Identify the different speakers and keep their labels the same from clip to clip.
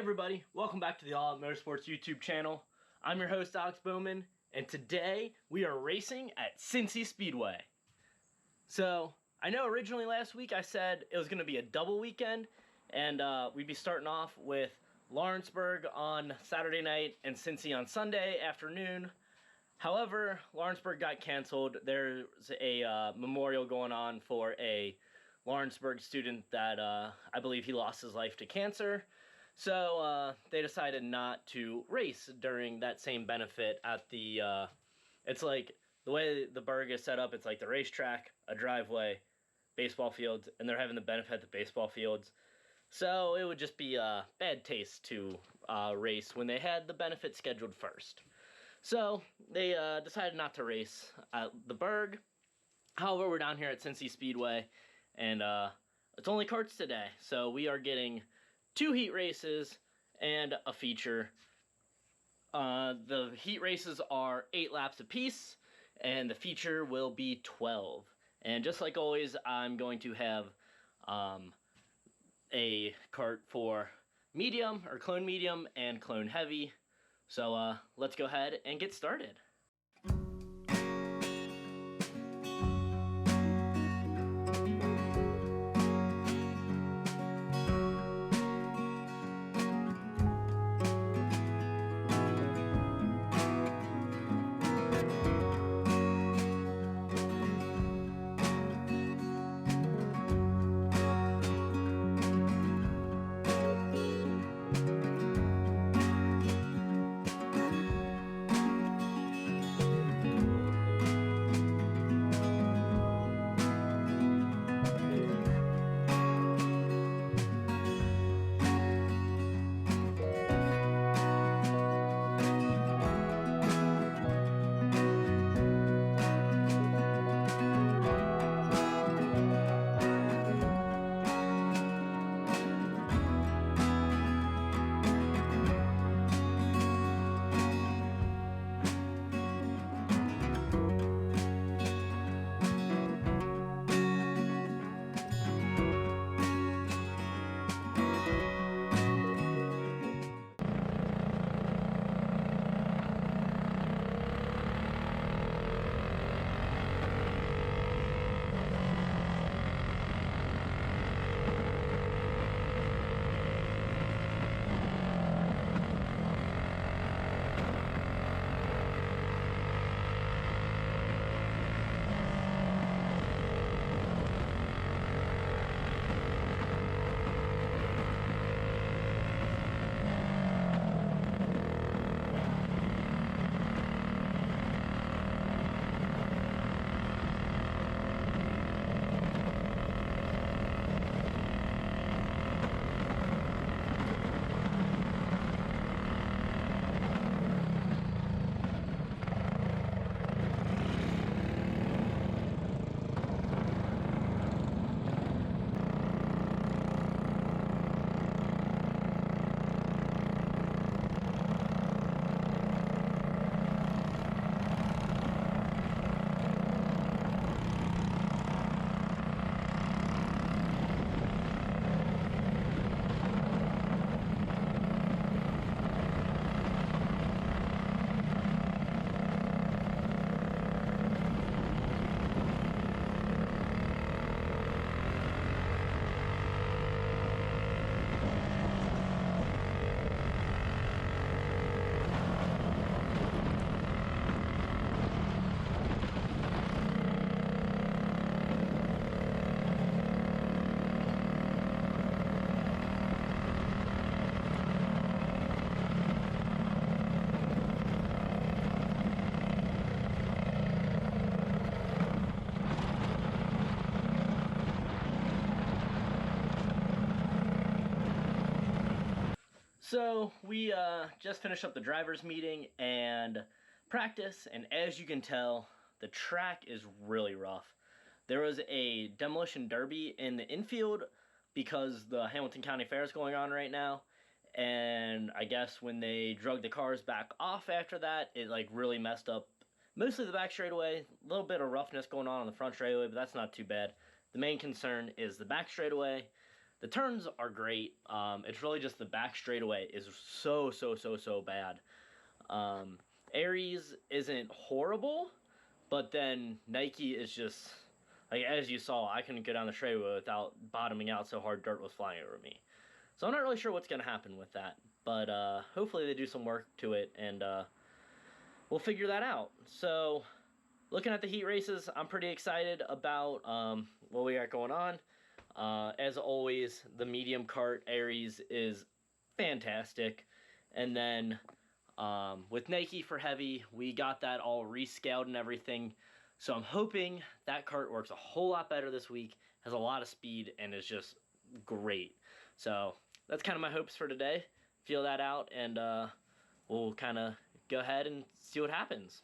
Speaker 1: everybody, welcome back to the All Out Motorsports YouTube channel. I'm your host Alex Bowman, and today we are racing at Cincy Speedway. So, I know originally last week I said it was going to be a double weekend, and we'd be starting off with Lawrenceburg on Saturday night and Cincy on Sunday afternoon. However, Lawrenceburg got canceled. There's a memorial going on for a Lawrenceburg student that I believe he lost his life to cancer. So they decided not to race during that same benefit at the, it's like the way the Berg is set up, it's like the racetrack, a driveway, baseball fields, and they're having the benefit at the baseball fields. So it would just be a bad taste to race when they had the benefit scheduled first. So they decided not to race at the Berg. However, we're down here at Cincy Speedway, and it's only karts today. So we are getting 2 heat races and a feature. The heat races are 8 laps apiece, and the feature will be 12. And just like always, I'm going to have a kart for medium, or clone medium, and clone heavy. So let's go ahead and get started. So we just finished up the driver's meeting and practice, and as you can tell, the track is really rough. There was a demolition derby in the infield because the Hamilton County Fair is going on right now, and I guess when they drug the cars back off after that, it like really messed up mostly the back straightaway. A little bit of roughness going on the front straightaway, but that's not too bad. The main concern is the back straightaway. The turns are great. It's really just the back straightaway is so bad. Aries isn't horrible, but then Nike is just, like, as you saw, I couldn't go down the straightaway without bottoming out so hard dirt was flying over me. So I'm not really sure what's going to happen with that, but hopefully they do some work to it, and we'll figure that out. So looking at the heat races, I'm pretty excited about what we got going on. As always, the medium kart Aries is fantastic. And then with Nike for heavy, we got that all rescaled and everything. So I'm hoping that kart works a whole lot better this week, has a lot of speed, and is just great. So that's kind of my hopes for today. Feel that out, and we'll kind of go ahead and see what happens.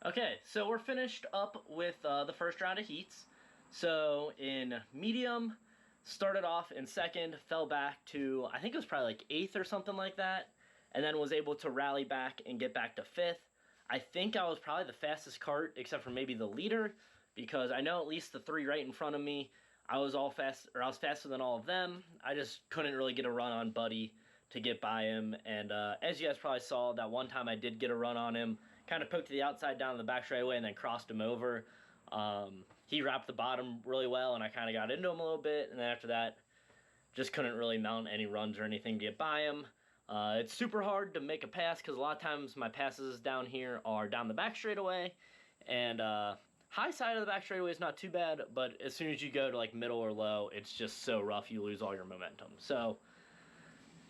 Speaker 1: Okay, so we're finished up with the first round of heats. So in medium, started off in second, fell back to, I think it was probably like 8th or something like that, and then was able to rally back and get back to 5th. I think I was probably the fastest kart, except for maybe the leader, because I know at least the 3 right in front of me, I was faster than all of them. I just couldn't really get a run on Buddy to get by him, and as you guys probably saw, that one time I did get a run on him, kind of poked to the outside down the back straightaway and then crossed him over. He wrapped the bottom really well, and I kind of got into him a little bit, and then after that, just couldn't really mount any runs or anything to get by him. It's super hard to make a pass because a lot of times my passes down here are down the back straightaway, and high side of the back straightaway is not too bad, but as soon as you go to like middle or low, it's just so rough you lose all your momentum. So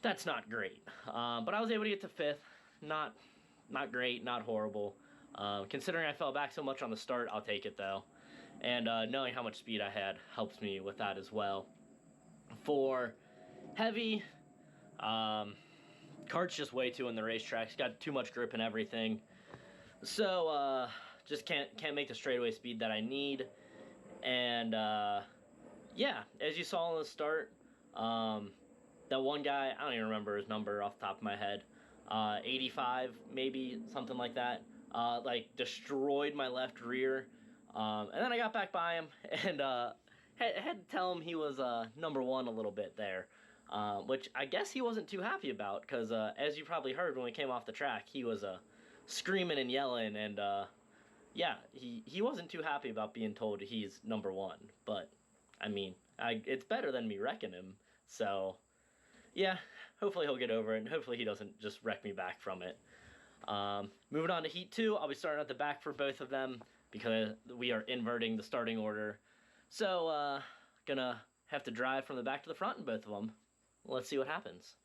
Speaker 1: that's not great. But I was able to get to 5th. Not great, not horrible. Considering I fell back so much on the start, I'll take it though. And knowing how much speed I had helps me with that as well. For heavy, kart's just way too in the racetracks. Got too much grip and everything. So just can't make the straightaway speed that I need. And yeah, as you saw in the start, that one guy, I don't even remember his number off the top of my head. 85 maybe, something like that, like destroyed my left rear, and then I got back by him and had to tell him he was number 1 a little bit there, which I guess he wasn't too happy about, because as you probably heard when we came off the track, he was screaming and yelling, and yeah, he wasn't too happy about being told he's number 1, but I mean, it's better than me wrecking him, so yeah, hopefully he'll get over it, and hopefully he doesn't just wreck me back from it. Moving on to Heat 2, I'll be starting at the back for both of them, because we are inverting the starting order. So, gonna have to drive from the back to the front in both of them. Let's see what happens.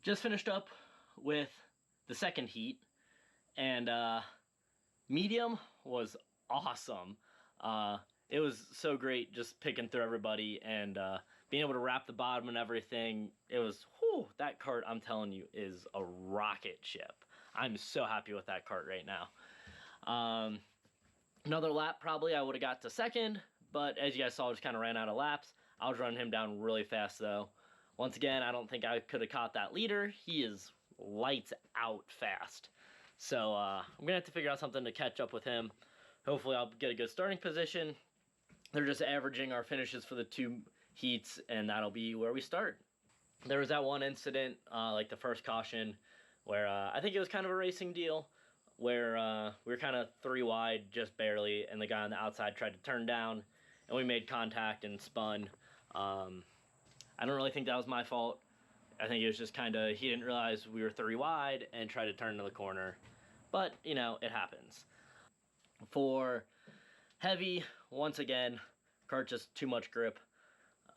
Speaker 1: just finished up with the second heat, and medium was awesome. It was so great just picking through everybody and being able to wrap the bottom and everything. It was, whew, that kart, I'm telling you, is a rocket ship. I'm so happy with that kart right now. Another lap probably I would have got to second, but as you guys saw, I just kind of ran out of laps. I was running him down really fast though. Once again, I don't think I could have caught that leader. He is lights out fast. So I'm going to have to figure out something to catch up with him. Hopefully I'll get a good starting position. They're just averaging our finishes for the 2 heats, and that'll be where we start. There was that one incident, like the first caution, where I think it was kind of a racing deal, where we were kind of 3 wide, just barely, and the guy on the outside tried to turn down, and we made contact and spun. I don't really think that was my fault. I think it was just kind of, he didn't realize we were 3 wide and tried to turn to the corner. But, you know, it happens. For heavy, once again, kart just too much grip.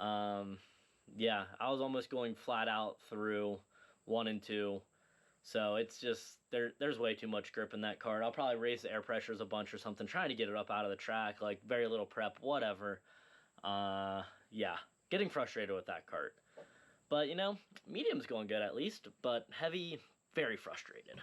Speaker 1: Yeah, I was almost going flat out through 1 and 2. So it's just, there's way too much grip in that kart. I'll probably raise the air pressures a bunch or something, trying to get it up out of the track, like very little prep, whatever. Yeah, getting frustrated with that kart. But, you know, medium's going good at least, but heavy, very frustrated.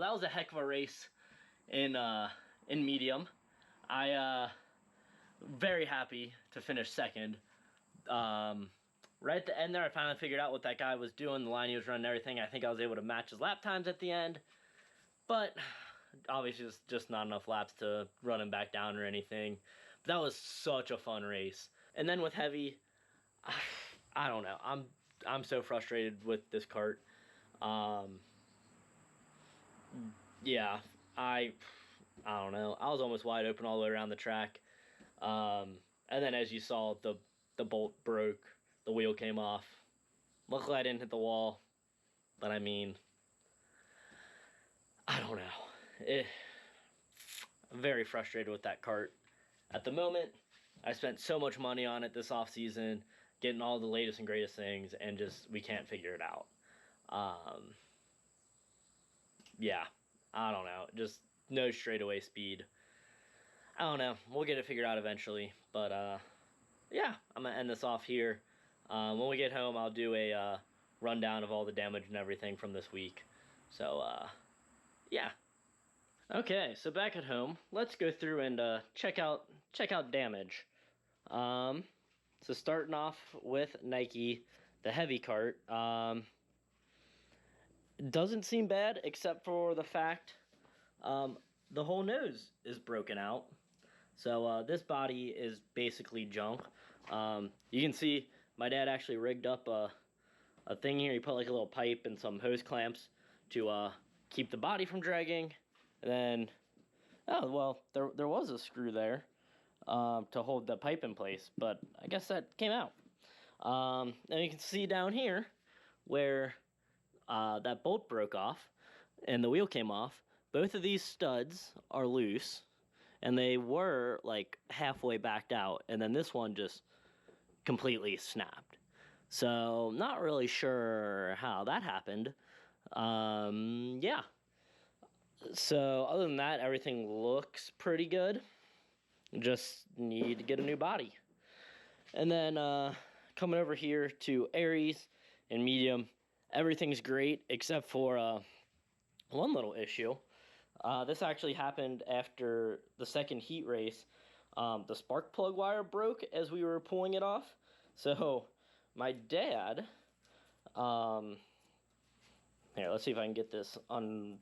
Speaker 1: that was a heck of a race in medium. Very happy to finish second. Right at the end there, I finally figured out what that guy was doing, the line he was running, everything. I think I was able to match his lap times at the end, but obviously it's just not enough laps to run him back down or anything. But that was such a fun race. And then with heavy, I don't know. I'm so frustrated with this kart. Yeah, I don't know. I was almost wide open all the way around the track. And then as you saw, the bolt broke. The wheel came off. Luckily, I didn't hit the wall. But, I mean, I don't know. I'm very frustrated with that kart. At the moment, I spent so much money on it this offseason, getting all the latest and greatest things, and just, we can't figure it out. Yeah, I don't know. Just no straightaway speed. I don't know. We'll get it figured out eventually. But, yeah, I'm going to end this off here. When we get home, I'll do a rundown of all the damage and everything from this week. So, yeah. Okay, so back at home, let's go through and check out damage. So starting off with Nike, the heavy kart. Doesn't seem bad, except for the fact the whole nose is broken out. So this body is basically junk. You can see my dad actually rigged up a thing here. He put like a little pipe and some hose clamps to keep the body from dragging. And then, oh, well, there was a screw there to hold the pipe in place, but I guess that came out. And you can see down here where that bolt broke off and the wheel came off. Both of these studs are loose, and they were like halfway backed out, and then this one just completely snapped. So not really sure how that happened. Yeah. So other than that, everything looks pretty good. Just need to get a new body. And then coming over here to Aries and medium, everything's great except for one little issue. This actually happened after the second heat race. The spark plug wire broke as we were pulling it off. So my dad, here, let's see if I can get this on.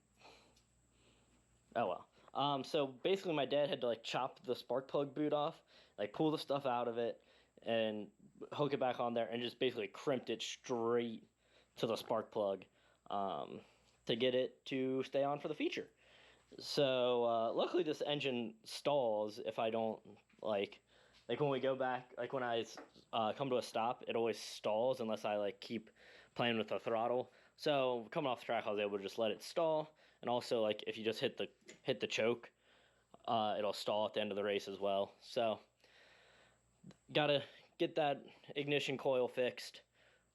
Speaker 1: Oh well. So basically my dad had to like chop the spark plug boot off, like pull the stuff out of it and hook it back on there, and just basically crimped it straight to the spark plug to get it to stay on for the feature. So luckily this engine stalls if I don't like when we go back, like when I come to a stop, it always stalls unless I like keep playing with the throttle. So coming off the track, I was able to just let it stall, and also like if you just hit the choke, it'll stall at the end of the race as well. So gotta get that ignition coil fixed.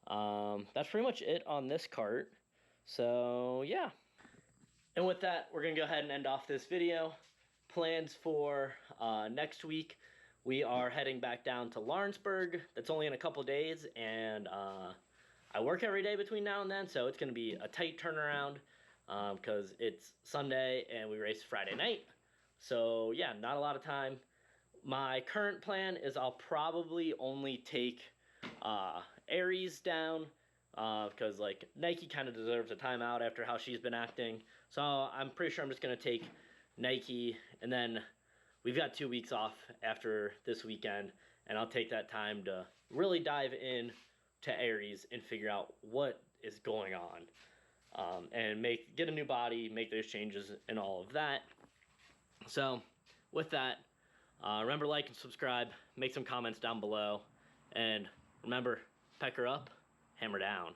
Speaker 1: That's pretty much it on this kart. So yeah. And with that, we're going to go ahead and end off this video. Plans for next week, we are heading back down to Lawrenceburg. That's only in a couple days, and I work every day between now and then, so it's going to be a tight turnaround because it's Sunday and we race Friday night. So yeah, not a lot of time. My current plan is I'll probably only take Aries down, because like Nike kind of deserves a timeout after how she's been acting. So I'm pretty sure I'm just going to take Nike, and then we've got 2 weeks off after this weekend, and I'll take that time to really dive in to Aries and figure out what is going on, and get a new body, make those changes and all of that. So with that, remember, like and subscribe, make some comments down below, and remember, pecker up, hammer down.